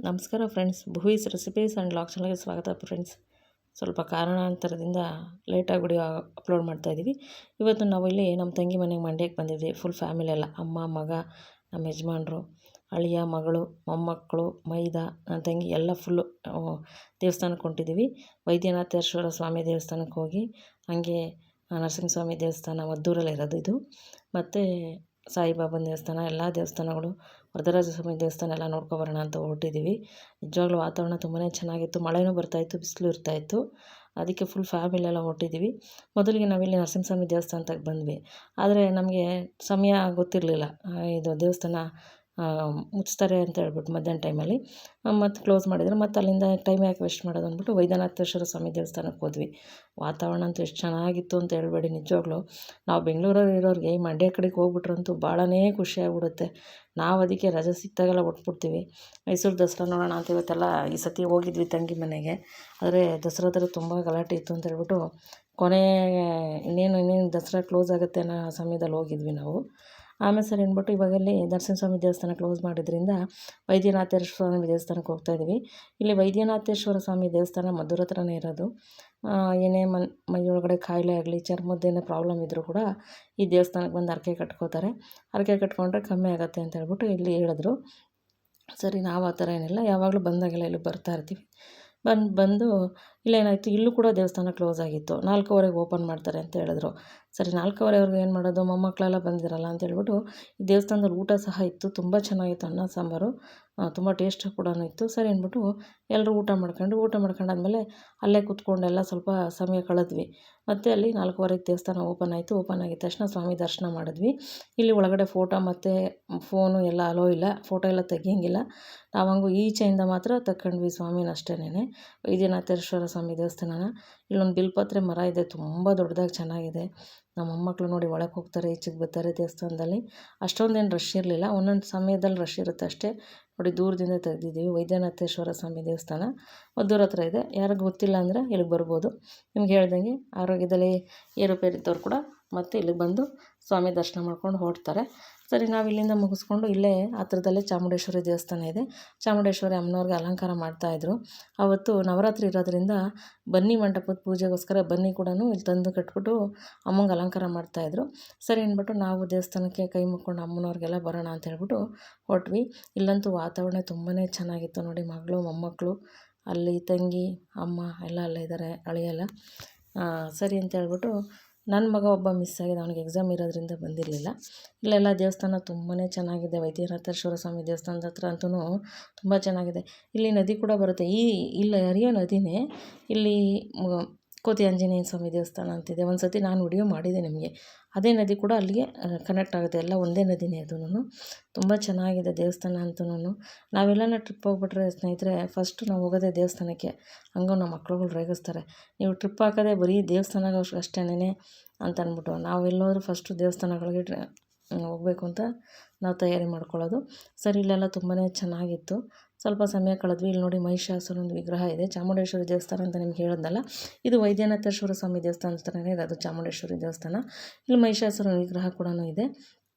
ನಮಸ್ಕಾರ friends, ಭುವೀಸ್ recipes and log ಚಾನಲ್ಗೆ ಸ್ವಾಗತ ಫ್ರೆಂಡ್ಸ್. ಸ್ವಲ್ಪ ಕಾರಣಾಂತರದಿಂದ ಲೇಟಾಗಿ ವಿಡಿಯೋ ಅಪ್ಲೋಡ್ ಮಾಡ್ತಾಯಿದ್ದೀವಿ. ಇವತ್ತು ನಾವು ಇಲ್ಲಿ ನಮ್ಮ ತಂಗಿ ಮನೆಗೆ ಮಂಡ್ಯಕ್ಕೆ ಬಂದಿದ್ವಿ. ಫುಲ್ ಫ್ಯಾಮಿಲಿ ಎಲ್ಲ, ಅಮ್ಮ, ಮಗ, ನಮ್ಮ ಯಜಮಾನ್ರು, ಅಳಿಯ, ಮಗಳು, ಮೊಮ್ಮಕ್ಕಳು, ಮೈದಾ, ನನ್ನ ತಂಗಿ ಎಲ್ಲ ಫುಲ್ಲು ದೇವಸ್ಥಾನಕ್ಕೆ ಹೊಂಟಿದ್ದೀವಿ. ವೈದ್ಯನಾಥೇಶ್ವರ ಸ್ವಾಮಿ ದೇವಸ್ಥಾನಕ್ಕೆ ಹೋಗಿ ಹಾಗೆ ನರಸಿಂಹಸ್ವಾಮಿ ದೇವಸ್ಥಾನ ಮದ್ದೂರಲ್ಲಿರೋದು ಇದು, ಮತ್ತು ಸಾಯಿಬಾಬನ ದೇವಸ್ಥಾನ, ಎಲ್ಲ ದೇವಸ್ಥಾನಗಳು, ವರದರಾಜ ಸ್ವಾಮಿ ದೇವಸ್ಥಾನ ಎಲ್ಲ ನೋಡ್ಕೊಬರೋಣ ಅಂತ ಹೊರಟಿದ್ದೀವಿ. ನಿಜವಾಗ್ಲೂ ವಾತಾವರಣ ತುಂಬಾ ಚೆನ್ನಾಗಿತ್ತು. ಮಳೆನೂ ಬರ್ತಾಯಿತ್ತು, ಬಿಸಿಲು ಇರ್ತಾಯಿತ್ತು. ಅದಕ್ಕೆ ಫುಲ್ ಫ್ಯಾಮಿಲಿ ಎಲ್ಲ ಹೊರಟಿದ್ದೀವಿ. ಮೊದಲಿಗೆ ನಾವಿಲ್ಲಿ ನರಸಿಂಹಸ್ವಾಮಿ ದೇವಸ್ಥಾನಕ್ಕೆ ಬಂದ್ವಿ. ಆದರೆ ನಮಗೆ ಸಮಯ ಗೊತ್ತಿರಲಿಲ್ಲ. ಇದು ದೇವಸ್ಥಾನ ಮುಚ್ತಾರೆ ಅಂತ ಹೇಳ್ಬಿಟ್ಟು ಮಧ್ಯಾಹ್ನ ಟೈಮಲ್ಲಿ ಮತ್ತು ಕ್ಲೋಸ್ ಮಾಡಿದ್ರು. ಮತ್ತು ಅಲ್ಲಿಂದ ಟೈಮ್ ಯಾಕೆ ವೇಸ್ಟ್ ಮಾಡೋದು ಅಂದ್ಬಿಟ್ಟು ವೈದ್ಯನಾಥೇಶ್ವರ ಸ್ವಾಮಿ ದೇವಸ್ಥಾನಕ್ಕೆ ಹೋದ್ವಿ. ವಾತಾವರಣ ಅಂತೂ ಎಷ್ಟು ಚೆನ್ನಾಗಿತ್ತು ಅಂತ ಹೇಳ್ಬೇಡಿ. ನಿಜವಾಗ್ಲೂ ನಾವು ಬೆಂಗಳೂರಲ್ಲಿ ಇರೋರಿಗೆ ಈ ಮಂಡ್ಯ ಕಡೆಗೆ ಹೋಗ್ಬಿಟ್ರಂತೂ ಭಾಳನೇ ಖುಷಿಯಾಗ್ಬಿಡುತ್ತೆ. ನಾವು ಅದಕ್ಕೆ ರಜೆ ಸಿಕ್ತಾಗೆಲ್ಲ ಹೊಟ್ಬಿಡ್ತೀವಿ. ಮೈಸೂರು ದಸರಾ ನೋಡೋಣ ಅಂತ ಇವತ್ತೆಲ್ಲ ಈ ಸತಿ ಹೋಗಿದ್ವಿ ತಂಗಿ ಮನೆಗೆ. ಆದರೆ ದಸರಾದಲ್ಲಿ ತುಂಬ ಗಲಾಟೆ ಇತ್ತು ಅಂತ ಹೇಳ್ಬಿಟ್ಟು ಇನ್ನೇನು ದಸರಾ ಕ್ಲೋಸ್ ಆಗುತ್ತೆ ಅನ್ನೋ ಸಮಯದಲ್ಲಿ ಹೋಗಿದ್ವಿ ನಾವು. ಆಮೇಲೆ ಸರಿ ಅಂದ್ಬಿಟ್ಟು ಇವಾಗಲ್ಲಿ ನರಸಿಂಹಸ್ವಾಮಿ ದೇವಸ್ಥಾನ ಕ್ಲೋಸ್ ಮಾಡಿದ್ರಿಂದ ವೈದ್ಯನಾಥೇಶ್ವರ ಸ್ವಾಮಿ ದೇವಸ್ಥಾನಕ್ಕೆ ಹೋಗ್ತಾಯಿದ್ವಿ. ಇಲ್ಲಿ ವೈದ್ಯನಾಥೇಶ್ವರ ಸ್ವಾಮಿ ದೇವಸ್ಥಾನ ಮದ್ದೂರ ಹತ್ರನೇ ಇರೋದು. ಏನೇ ಮೈಯೊಳಗಡೆ ಕಾಯಿಲೆ ಆಗಲಿ, ಚರ್ಮದ್ದೇನೇ ಪ್ರಾಬ್ಲಮ್ ಇದ್ದರೂ ಕೂಡ ಈ ದೇವಸ್ಥಾನಕ್ಕೆ ಬಂದು ಹರಕೆ ಕಟ್ಕೋತಾರೆ. ಹರಕೆ ಕಟ್ಕೊಂಡ್ರೆ ಕಮ್ಮಿ ಆಗುತ್ತೆ ಅಂತ ಹೇಳ್ಬಿಟ್ಟು ಇಲ್ಲಿ ಹೇಳಿದ್ರು. ಸರಿ, ನಾವು ಆ ಥರ ಏನಿಲ್ಲ, ಯಾವಾಗಲೂ ಬಂದಾಗೆಲ್ಲ ಇಲ್ಲಿ ಬರ್ತಾ ಇರ್ತೀವಿ. ಬಂದು ಇಲ್ಲೇನಾಯಿತು, ಇಲ್ಲೂ ಕೂಡ ದೇವಸ್ಥಾನ ಕ್ಲೋಸ್ ಆಗಿತ್ತು. 4:15ಗೆ ಓಪನ್ ಮಾಡ್ತಾರೆ ಅಂತ ಹೇಳಿದ್ರು. ಸರಿ, 4:15ವರೆಗೂ ಏನು ಮಾಡೋದು, ಮೊಮ್ಮಕ್ಕಳೆಲ್ಲ ಬಂದಿರಲ್ಲ ಅಂತ ಹೇಳ್ಬಿಟ್ಟು ಈ ದೇವಸ್ಥಾನದಲ್ಲಿ ಊಟ ಸಹ ಇತ್ತು. ತುಂಬ ಚೆನ್ನಾಗಿತ್ತು, ಅನ್ನ ಸಾಂಬಾರು ತುಂಬ ಟೇಸ್ಟ್ ಕೂಡ ಇತ್ತು. ಸರಿ ಅಂದ್ಬಿಟ್ಟು ಎಲ್ಲರೂ ಊಟ ಮಾಡ್ಕೊಂಡಾದ್ಮೇಲೆ ಅಲ್ಲೇ ಕೂತ್ಕೊಂಡು ಎಲ್ಲ ಸ್ವಲ್ಪ ಸಮಯ ಕಳೆದ್ವಿ. ಮತ್ತು ಅಲ್ಲಿ 4:15ಗೆ ದೇವಸ್ಥಾನ ಓಪನ್ ಆಯಿತು. ಓಪನ್ ಆಗಿದ ತಕ್ಷಣ ಸ್ವಾಮಿ ದರ್ಶನ ಮಾಡಿದ್ವಿ. ಇಲ್ಲಿ ಒಳಗಡೆ ಫೋಟೋ ಮತ್ತು ಫೋನು ಎಲ್ಲ ಅಲೋ ಇಲ್ಲ, ಫೋಟೋ ಎಲ್ಲ ತೆಗಿಯೋಂಗಿಲ್ಲ. ನಾವು ಹಂಗೂ ಈಚೆಯಿಂದ ಮಾತ್ರ ತಗೊಂಡ್ವಿ ಸ್ವಾಮಿನ ಅಷ್ಟೇನೆ. ವೈದ್ಯನಾಥೇಶ್ವರ ಸ್ವಾಮಿ ದೇವಸ್ಥಾನನ. ಇಲ್ಲೊಂದು ಬಿಲ್ಪತ್ರೆ ಮರ ಇದೆ, ತುಂಬ ದೊಡ್ಡದಾಗಿ ಚೆನ್ನಾಗಿದೆ. ನಮ್ಮ ಮೊಮ್ಮಕ್ಕಳು ನೋಡಿ ಒಳಗೆ ಹೋಗ್ತಾರೆ, ಈಚೆಗೆ ಬರ್ತಾರೆ. ದೇವಸ್ಥಾನದಲ್ಲಿ ಅಷ್ಟೊಂದೇನು ರಶ್ ಇರಲಿಲ್ಲ, ಒಂದೊಂದು ಸಮಯದಲ್ಲಿ ರಶ್ ಇರುತ್ತೆ ಅಷ್ಟೇ. ನೋಡಿ, ದೂರದಿಂದ ತೆಗೆದಿದ್ದೀವಿ. ವೈದ್ಯನಾಥೇಶ್ವರ ಸ್ವಾಮಿ ದೇವಸ್ಥಾನ ಮದ್ದೂರ ಹತ್ರ ಇದೆ. ಯಾರಿಗೂ ಗೊತ್ತಿಲ್ಲ ಅಂದರೆ ಇಲ್ಲಿಗೆ ಬರ್ಬೋದು. ನಿಮ್ಗೆ ಹೇಳ್ದಂಗೆ ಆರೋಗ್ಯದಲ್ಲಿ ಏರುಪೇರಿದ್ದವ್ರು ಕೂಡ ಮತ್ತು ಇಲ್ಲಿಗೆ ಬಂದು ಸ್ವಾಮಿ ದರ್ಶನ ಮಾಡ್ಕೊಂಡು ಹೊರಡ್ತಾರೆ. ಸರಿ, ನಾವು ಇಲ್ಲಿಂದ ಮುಗಿಸ್ಕೊಂಡು ಇಲ್ಲೇ ಹತ್ರದಲ್ಲೇ ಚಾಮುಂಡೇಶ್ವರಿ ದೇವಸ್ಥಾನ ಇದೆ. ಚಾಮುಂಡೇಶ್ವರಿ ಅಮ್ಮನವ್ರಿಗೆ ಅಲಂಕಾರ ಮಾಡ್ತಾಯಿದ್ರು. ಆವತ್ತು ನವರಾತ್ರಿ ಇರೋದ್ರಿಂದ ಬನ್ನಿ ಮಂಟಪದ ಪೂಜೆಗೋಸ್ಕರ ಬನ್ನಿ ಕೂಡ ಇಲ್ಲಿ ತಂದು ಕಟ್ಬಿಟ್ಟು ಅಮ್ಮಂಗೆ ಅಲಂಕಾರ ಮಾಡ್ತಾಯಿದ್ರು. ಸರಿ ಅಂದ್ಬಿಟ್ಟು ನಾವು ದೇವಸ್ಥಾನಕ್ಕೆ ಕೈ ಮುಕ್ಕೊಂಡು ಅಮ್ಮನವ್ರಿಗೆಲ್ಲ ಬರೋಣ ಅಂತ ಹೇಳ್ಬಿಟ್ಟು ಹೊರಟ್ವಿ. ಇಲ್ಲಂತೂ ವಾತಾವರಣ ತುಂಬಾ ಚೆನ್ನಾಗಿತ್ತು. ನೋಡಿ, ಮಗಳು, ಮೊಮ್ಮಕ್ಕಳು, ಅಲ್ಲಿ ತಂಗಿ, ಅಮ್ಮ ಎಲ್ಲ ಅಲ್ಲೇ ಇದ್ದಾರೆ, ಅಳಿಯೆಲ್ಲ. ಸರಿ ಅಂತ ಹೇಳ್ಬಿಟ್ಟು ನನ್ನ ಮಗ ಒಬ್ಬ ಮಿಸ್ ಆಗಿದೆ, ಅವನಿಗೆ ಎಕ್ಸಾಮ್ ಇರೋದ್ರಿಂದ ಬಂದಿರಲಿಲ್ಲ. ಇಲ್ಲೆಲ್ಲ ದೇವಸ್ಥಾನ ತುಂಬಾ ಚೆನ್ನಾಗಿದೆ. ವೈದ್ಯನಾಥೇಶ್ವರ ಸ್ವಾಮಿ ದೇವಸ್ಥಾನದ ಹತ್ರ ಅಂತೂ ತುಂಬ ಚೆನ್ನಾಗಿದೆ. ಇಲ್ಲಿ ನದಿ ಕೂಡ ಬರುತ್ತೆ. ಇಲ್ಲಿ ಹರಿಯೋ ನದಿನೇ ಇಲ್ಲಿ ಕೋತಿ ಆಂಜನೇಯ ಸ್ವಾಮಿ ದೇವಸ್ಥಾನ ಅಂತಿದೆ. ಒಂದು ಸತಿ ನಾನು ವಿಡಿಯೋ ಮಾಡಿದೆ ನಿಮಗೆ. ಅದೇ ನದಿ ಕೂಡ ಅಲ್ಲಿಗೆ ಕನೆಕ್ಟ್ ಆಗುತ್ತೆ. ಎಲ್ಲ ಒಂದೇ ನದಿನೇ ಅದೂ. ತುಂಬ ಚೆನ್ನಾಗಿದೆ ದೇವಸ್ಥಾನ ಅಂತೂ. ನಾವೆಲ್ಲನ ಟ್ರಿಪ್ ಹೋಗ್ಬಿಟ್ರೆ ಸ್ನೇಹಿತರೆ, ಫಸ್ಟು ನಾವು ಹೋಗೋದೇ ದೇವಸ್ಥಾನಕ್ಕೆ. ಹಂಗೂ ನಮ್ಮ ಮಕ್ಳುಗಳು ರೇಗಿಸ್ತಾರೆ, ನೀವು ಟ್ರಿಪ್ ಹಾಕೋದೇ ಬರೀ ದೇವಸ್ಥಾನಗಳು ಅಷ್ಟೇನೆ ಅಂತ ಅಂದ್ಬಿಟ್ಟು. ನಾವೆಲ್ಲೋದ್ರೂ ಫಸ್ಟು ದೇವಸ್ಥಾನಗಳಿಗೆ ಹೋಗಬೇಕು ಅಂತ ನಾವು ತಯಾರಿ ಮಾಡ್ಕೊಳ್ಳೋದು. ಸರಿ, ಇಲ್ಲೆಲ್ಲ ತುಂಬಾ ಚೆನ್ನಾಗಿತ್ತು. ಸ್ವಲ್ಪ ಸಮಯ ಕಳೆದ್ವಿ. ಇಲ್ಲಿ ನೋಡಿ, ಮಹಿಷಾಸುರನ ವಿಗ್ರಹ ಇದೆ. ಚಾಮುಂಡೇಶ್ವರಿ ದೇವಸ್ಥಾನ ಅಂತ ನಿಮ್ಗೆ ಹೇಳಿದ್ನಲ್ಲ, ಇದು ವೈದ್ಯನಾಥೇಶ್ವರ ಸ್ವಾಮಿ ದೇವಸ್ಥಾನ ಹತ್ರನೇ ಇರೋದು ಚಾಮುಂಡೇಶ್ವರಿ ದೇವಸ್ಥಾನ. ಇಲ್ಲಿ ಮಹಿಷಾಸುರನ ವಿಗ್ರಹ ಕೂಡ ಇದೆ.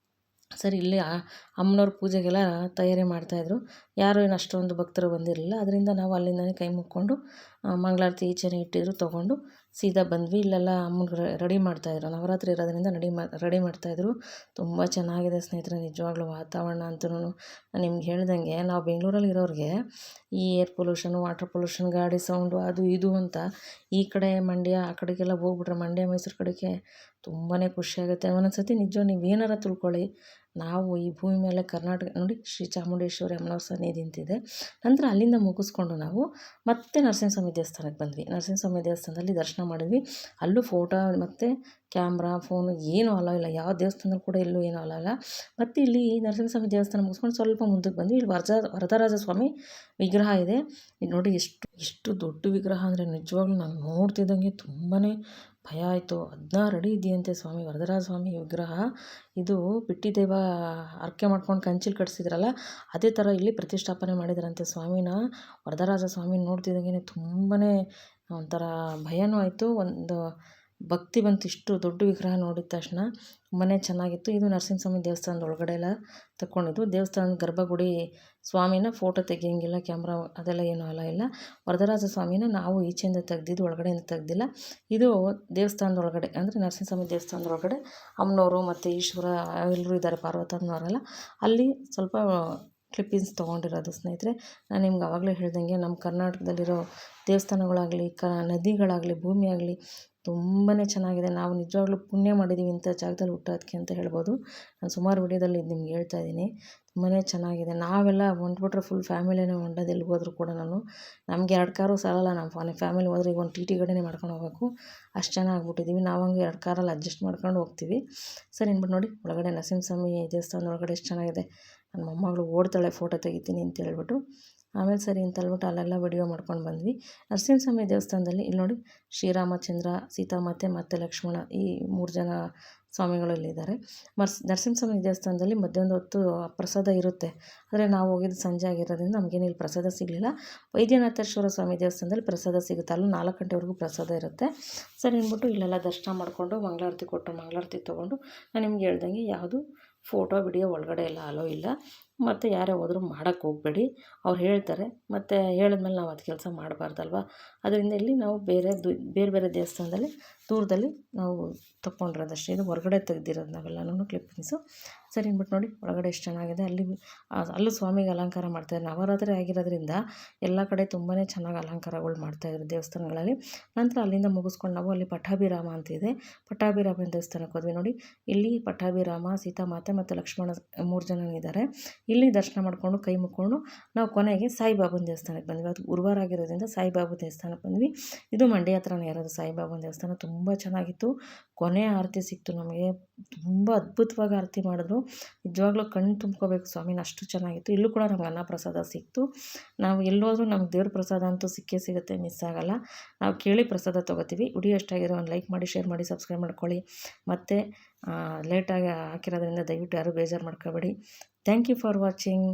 ಸರಿ, ಇಲ್ಲಿ ಅಮ್ಮನವ್ರ ಪೂಜೆಗೆಲ್ಲ ತಯಾರಿ ಮಾಡ್ತಾಯಿದ್ರು. ಯಾರೂ ಏನು ಅಷ್ಟೊಂದು ಭಕ್ತರು ಬಂದಿರಲಿಲ್ಲ. ಅದರಿಂದ ನಾವು ಅಲ್ಲಿಂದನೇ ಕೈ ಮುಕ್ಕೊಂಡು ಮಂಗಳಾರತಿ ಈಚೆನೇ ಇಟ್ಟಿದ್ರು, ತೊಗೊಂಡು ಸೀದಾ ಬಂದ್ವಿ. ಇಲ್ಲೆಲ್ಲ ಅಮ್ಮನಿಗೆ ರೆಡಿ ಮಾಡ್ತಾಯಿದ್ರು. ನವರಾತ್ರಿ ಇರೋದ್ರಿಂದ ರೆಡಿ ಮಾಡ್ತಾಯಿದ್ರು. ತುಂಬ ಚೆನ್ನಾಗಿದೆ ಸ್ನೇಹಿತರೆ, ನಿಜವಾಗ್ಲೂ ವಾತಾವರಣ ಅಂತೂ. ನಾನು ನಿಮ್ಗೆ ಹೇಳ್ದಂಗೆ, ನಾವು ಬೆಂಗಳೂರಲ್ಲಿ ಇರೋರಿಗೆ ಈ ಏರ್ ಪೊಲ್ಯೂಷನು, ವಾಟರ್ ಪೊಲ್ಯೂಷನ್, ಗಾಡಿ ಸೌಂಡು, ಅದು ಇದು ಅಂತ ಈ ಕಡೆ ಮಂಡ್ಯ ಆ ಕಡೆಗೆಲ್ಲ ಹೋಗ್ಬಿಟ್ರೆ, ಮಂಡ್ಯ ಮೈಸೂರು ಕಡೆಗೆ ತುಂಬಾ ಖುಷಿಯಾಗುತ್ತೆ. ಒಂದೊಂದು ಸತಿ ನಿಜ ನೀವೇನಾರ ತಿಳ್ಕೊಳ್ಳಿ, ನಾವು ಈ ಭೂಮಿ ಮೇಲೆ ಕರ್ನಾಟಕ ನೋಡಿ, ಶ್ರೀ ಚಾಮುಂಡೇಶ್ವರಿ ಅಮ್ಮನವ್ರ ಸನ್ನಿಧಿ ನಿಂತಿದೆ. ನಂತರ ಅಲ್ಲಿಂದ ಮುಗಿಸ್ಕೊಂಡು ನಾವು ಮತ್ತೆ ನರಸಿಂಹಸ್ವಾಮಿ ದೇವಸ್ಥಾನಕ್ಕೆ ಬಂದ್ವಿ. ನರಸಿಂಹಸ್ವಾಮಿ ದೇವಸ್ಥಾನದಲ್ಲಿ ದರ್ಶನ ಮಾಡಿದ್ವಿ. ಅಲ್ಲೂ ಫೋಟೋ ಮತ್ತು ಕ್ಯಾಮ್ರಾ, ಫೋನು ಏನೂ ಅಲೋ ಇಲ್ಲ. ಯಾವ ದೇವಸ್ಥಾನದಲ್ಲಿ ಕೂಡ ಎಲ್ಲೂ ಏನೂ ಅಲೋ ಇಲ್ಲ. ಮತ್ತು ಇಲ್ಲಿ ನರಸಿಂಹಸ್ವಾಮಿ ದೇವಸ್ಥಾನ ಮುಗಿಸ್ಕೊಂಡು ಸ್ವಲ್ಪ ಮುಂದಕ್ಕೆ ಬಂದ್ವಿ. ಇಲ್ಲಿ ವರದರಾಜ ಸ್ವಾಮಿ ವಿಗ್ರಹ ಇದೆ. ಇದು ನೋಡಿ, ಎಷ್ಟು ದೊಡ್ಡ ವಿಗ್ರಹ ಅಂದರೆ ನಿಜವಾಗ್ಲೂ ನಾನು ನೋಡ್ತಿದ್ದಂಗೆ ತುಂಬಾ ಭಯ ಆಯಿತು. 16 ಅಡಿ ಇದೆಯಂತೆ ಸ್ವಾಮಿ, ವರದರಾಜ ಸ್ವಾಮಿ ವಿಗ್ರಹ. ಇದು ಬಿಟ್ಟಿದೇವ ಹರಕೆ ಮಾಡ್ಕೊಂಡು ಕಂಚಿಲಿ ಕಟ್ಸಿದ್ರಲ್ಲ, ಅದೇ ಥರ ಇಲ್ಲಿ ಪ್ರತಿಷ್ಠಾಪನೆ ಮಾಡಿದ್ರಂತೆ ಸ್ವಾಮಿನ. ವರದರಾಜ ಸ್ವಾಮಿ ನೋಡ್ತಿದ್ದಂಗೆ ತುಂಬಾ ಒಂಥರ ಭಯನೂ ಆಯಿತು, ಒಂದು ಭಕ್ತಿ ಬಂತು. ಇಷ್ಟು ದೊಡ್ಡ ವಿಗ್ರಹ ನೋಡಿದ ತಕ್ಷಣ ತುಂಬಾ ಚೆನ್ನಾಗಿತ್ತು. ಇದು ನರಸಿಂಹಸ್ವಾಮಿ ದೇವಸ್ಥಾನದ ಒಳಗಡೆ ಎಲ್ಲ ತಗೊಂಡಿದ್ದು. ದೇವಸ್ಥಾನದ ಗರ್ಭಗುಡಿ ಸ್ವಾಮಿನ ಫೋಟೋ ತೆಗಿಯೋಂಗಿಲ್ಲ, ಕ್ಯಾಮ್ರಾ ಅದೆಲ್ಲ ಏನೂ ಇಲ್ಲ. ವರದರಾಜ ಸ್ವಾಮಿನ ನಾವು ಈಚೆಯಿಂದ ತೆಗ್ದಿದ್ದು, ಒಳಗಡೆಯಿಂದ ತೆಗ್ದಿಲ್ಲ. ಇದು ದೇವಸ್ಥಾನದ ಒಳಗಡೆ ಅಂದರೆ ನರಸಿಂಹಸ್ವಾಮಿ ದೇವಸ್ಥಾನದ ಒಳಗಡೆ ಅಮ್ಮನವರು ಮತ್ತು ಈಶ್ವರ ಎಲ್ಲರೂ ಇದ್ದಾರೆ, ಪಾರ್ವತಮ್ಮನವರೆಲ್ಲ. ಅಲ್ಲಿ ಸ್ವಲ್ಪ ಕ್ಲಿಪ್ಪಿಂಗ್ಸ್ ತೊಗೊಂಡಿರೋದು ಸ್ನೇಹಿತರೆ. ನಾನು ನಿಮ್ಗೆ ಆವಾಗಲೇ ಹೇಳ್ದಂಗೆ ನಮ್ಮ ಕರ್ನಾಟಕದಲ್ಲಿರೋ ದೇವಸ್ಥಾನಗಳಾಗಲಿ, ನದಿಗಳಾಗಲಿ, ಭೂಮಿ ಆಗಲಿ ತುಂಬಾ ಚೆನ್ನಾಗಿದೆ. ನಾವು ನಿಜವಾಗ್ಲೂ ಪುಣ್ಯ ಮಾಡಿದ್ದೀವಿ ಇಂಥ ಜಾಗದಲ್ಲಿ ಹುಟ್ಟೋದಕ್ಕೆ ಅಂತ ಹೇಳ್ಬೋದು. ನಾನು ಸುಮಾರು ವಿಡಿಯೋದಲ್ಲಿ ಇದು ನಿಮ್ಗೆ ಹೇಳ್ತಾ ಇದ್ದೀನಿ. ತುಂಬಾ ಚೆನ್ನಾಗಿದೆ. ನಾವೆಲ್ಲ ಹೊಂಟ್ಬಿಟ್ರೆ ಫುಲ್ ಫ್ಯಾಮಿಲಿನೇ ಹೊಂಟೋದು ಎಲ್ಲಿಗೆ ಹೋದ್ರೂ ಕೂಡ. ನಮಗೆ 2 ಕಾರು ಸಾಲಲ್ಲ. ನಮ್ಮ ಫ್ಯಾಮಿಲಿ ಹೋದ್ರೆ ಈಗ ಒಂದು ಟಿ ಟಿ ಗಾಡಿನೇ ಮಾಡ್ಕೊಂಡು ಹೋಗಬೇಕು, ಅಷ್ಟು ಜನ ಆಗ್ಬಿಟ್ಟಿದ್ದೀವಿ. ನಾವು ಹಂಗೆ 2 ಕಾರಲ್ಲಿ ಅಡ್ಜಸ್ಟ್ ಮಾಡ್ಕೊಂಡು ಹೋಗ್ತೀವಿ. ಸರಿ ಅಂದ್ಬಿಟ್ಟು ನೋಡಿ ಒಳಗಡೆ ನರಸಿಂಹಸ್ವಾಮಿ ದೇವಸ್ಥಾನದ ಒಳಗಡೆ ಎಷ್ಟು ಚೆನ್ನಾಗಿದೆ. ನನ್ನ ಮೊಮ್ಮಗಳು ಓಡ್ತಾಳೆ ಫೋಟೋ ತೆಗಿತೀನಿ ಅಂತ ಹೇಳ್ಬಿಟ್ಟು. ಆಮೇಲೆ ಸರಿ ಅಂತ ಹೇಳ್ಬಿಟ್ಟು ಅಲ್ಲೆಲ್ಲ ವಿಡಿಯೋ ಮಾಡ್ಕೊಂಡು ಬಂದ್ವಿ. ನರಸಿಂಹಸ್ವಾಮಿ ದೇವಸ್ಥಾನದಲ್ಲಿ ಇಲ್ಲಿ ನೋಡಿ ಶ್ರೀರಾಮಚಂದ್ರ, ಸೀತಾಮಾತೆ ಮತ್ತು ಲಕ್ಷ್ಮಣ ಈ 3 ಜನ ಸ್ವಾಮಿಗಳಲ್ಲಿದ್ದಾರೆ. ನರಸಿಂಹಸ್ವಾಮಿ ದೇವಸ್ಥಾನದಲ್ಲಿ ಮಧ್ಯಾಹ್ನದ ಹೊತ್ತು ಪ್ರಸಾದ ಇರುತ್ತೆ. ಆದರೆ ನಾವು ಹೋಗಿದ್ದು ಸಂಜೆ ಆಗಿರೋದ್ರಿಂದ ನಮಗೇನು ಇಲ್ಲಿ ಪ್ರಸಾದ ಸಿಗಲಿಲ್ಲ. ವೈದ್ಯನಾಥೇಶ್ವರ ಸ್ವಾಮಿ ದೇವಸ್ಥಾನದಲ್ಲಿ ಪ್ರಸಾದ ಸಿಗುತ್ತೆ. ಅಲ್ಲೂ 4 ಗಂಟೆವರೆಗೂ ಪ್ರಸಾದ ಇರುತ್ತೆ. ಸರಿ ಅಂದ್ಬಿಟ್ಟು ಇಲ್ಲೆಲ್ಲ ದರ್ಶನ ಮಾಡಿಕೊಂಡು ಮಂಗಳಾರತಿ ಕೊಟ್ಟು ಮಂಗಳಾರತಿ ತೊಗೊಂಡು, ನಾನು ನಿಮ್ಗೆ ಹೇಳ್ದಂಗೆ ಯಾವುದು ಫೋಟೋ ವಿಡಿಯೋ ಒಳಗಡೆ ಎಲ್ಲ ಅಲೋ ಇಲ್ಲ. ಮತ್ತು ಯಾರೇ ಹೋದರೂ ಮಾಡೋಕ್ಕೆ ಹೋಗಬೇಡಿ, ಅವ್ರು ಹೇಳ್ತಾರೆ. ಮತ್ತು ಹೇಳಿದ್ಮೇಲೆ ನಾವು ಅದು ಕೆಲಸ ಮಾಡಬಾರ್ದಲ್ವ. ಅದರಿಂದ ಇಲ್ಲಿ ನಾವು ಬೇರೆ ಬೇರೆ ದೇವಸ್ಥಾನದಲ್ಲಿ ದೂರದಲ್ಲಿ ನಾವು ತಗೊಂಡಿರೋದಷ್ಟೇ. ಇದು ಹೊರಗಡೆ ತೆಗ್ದಿರೋದು ನಾವೆಲ್ಲನೂ ಕ್ಲಿಪ್ಪಿಂಗ್ಸು. ಸರಿ ಅಂದ್ಬಿಟ್ಟು ನೋಡಿ ಒಳಗಡೆ ಎಷ್ಟು ಚೆನ್ನಾಗಿದೆ. ಅಲ್ಲೂ ಸ್ವಾಮಿಗೆ ಅಲಂಕಾರ ಮಾಡ್ತಾಯಿದ್ರು. ನವರಾತ್ರಿ ಆಗಿರೋದ್ರಿಂದ ಎಲ್ಲ ಕಡೆ ತುಂಬಾ ಚೆನ್ನಾಗಿ ಅಲಂಕಾರಗಳು ಮಾಡ್ತಾಯಿದ್ರು ದೇವಸ್ಥಾನಗಳಲ್ಲಿ. ನಂತರ ಅಲ್ಲಿಂದ ಮುಗಿಸ್ಕೊಂಡು ನಾವು ಅಲ್ಲಿ ಪಟ್ಟಾಭಿರಾಮ ಅಂತಿದೆ, ಪಟ್ಟಾಭಿರಾಮನ ದೇವಸ್ಥಾನಕ್ಕೆ ಹೋದ್ವಿ. ನೋಡಿ ಇಲ್ಲಿ ಪಟ್ಟಾಭಿರಾಮ, ಸೀತಾಮಾತೆ ಮತ್ತು ಲಕ್ಷ್ಮಣ 3 ಜನ ಇದ್ದಾರೆ. ಇಲ್ಲಿ ದರ್ಶನ ಮಾಡಿಕೊಂಡು ಕೈ ಮುಕ್ಕೊಂಡು ನಾವು ಕೊನೆಗೆ ಸಾಯಿಬಾಬನ ದೇವಸ್ಥಾನಕ್ಕೆ ಬಂದ್ವಿ. ಅದು ಗುರುವಾರ ಆಗಿರೋದ್ರಿಂದ ಸಾಯಿಬಾಬಾ ದೇವಸ್ಥಾನಕ್ಕೆ ಬಂದ್ವಿ. ಇದು ಮಂಡ್ಯ ಹತ್ರನೇ ಇರೋದು ಸಾಯಿಬಾಬನ ದೇವಸ್ಥಾನ. ತುಂಬ ಚೆನ್ನಾಗಿತ್ತು. ಕೊನೆ ಆರತಿ ಸಿಕ್ತು ನಮಗೆ. ತುಂಬ ಅದ್ಭುತವಾಗಿ ಆರತಿ ಮಾಡಿದ್ರು. ನಿಜವಾಗ್ಲೂ ಕಣ್ಣು ತುಂಬ್ಕೋಬೇಕು ಸ್ವಾಮಿನ, ಅಷ್ಟು ಚೆನ್ನಾಗಿತ್ತು. ಇಲ್ಲೂ ಕೂಡ ನಮ್ಗೆ ಅನ್ನ ಪ್ರಸಾದ ಸಿಕ್ತು. ನಾವು ಎಲ್ಲೋದ್ರೂ ನಮ್ಗೆ ದೇವ್ರ ಪ್ರಸಾದ ಅಂತೂ ಸಿಕ್ಕೇ ಸಿಗುತ್ತೆ, ಮಿಸ್ ಆಗೋಲ್ಲ. ನಾವು ಕೇಳಿ ಪ್ರಸಾದ ತೊಗೋತೀವಿ. ವಿಡಿಯೋ ಇಷ್ಟಾಗಿರೋ ಒಂದು ಲೈಕ್ ಮಾಡಿ, ಶೇರ್ ಮಾಡಿ, ಸಬ್ಸ್ಕ್ರೈಬ್ ಮಾಡ್ಕೊಳ್ಳಿ. ಮತ್ತು ಲೇಟಾಗಿ ಹಾಕಿರೋದ್ರಿಂದ ದಯವಿಟ್ಟು ಯಾರೂ ಬೇಜಾರು ಮಾಡ್ಕೋಬೇಡಿ. Thank you for watching.